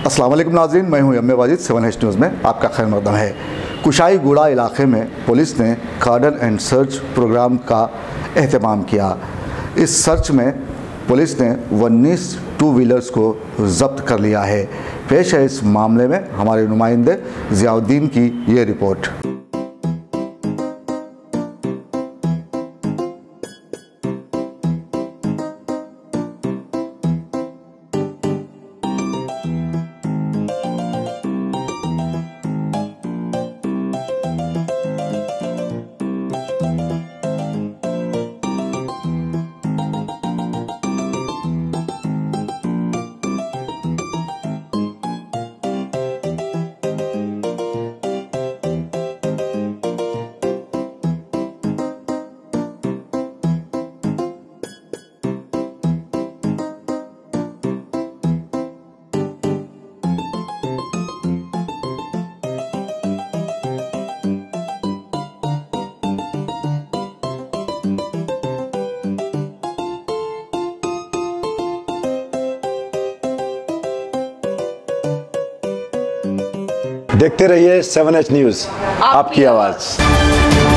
अस्सलाम वालेकुम नाज़रीन, मैं हूं एम.ए. वाजिद। 7H न्यूज़ में आपका खैर मकदम है। कुशाईगुड़ा इलाके में पुलिस ने कार्डन एंड सर्च प्रोग्राम का एहतमाम किया। इस सर्च में पुलिस ने 19 टू व्हीलर्स को जब्त कर लिया है। पेश है इस मामले में हमारे नुमाइंदे ज़ियाउद्दीन की ये रिपोर्ट। देखते रहिए 7H न्यूज़, आपकी आवाज़।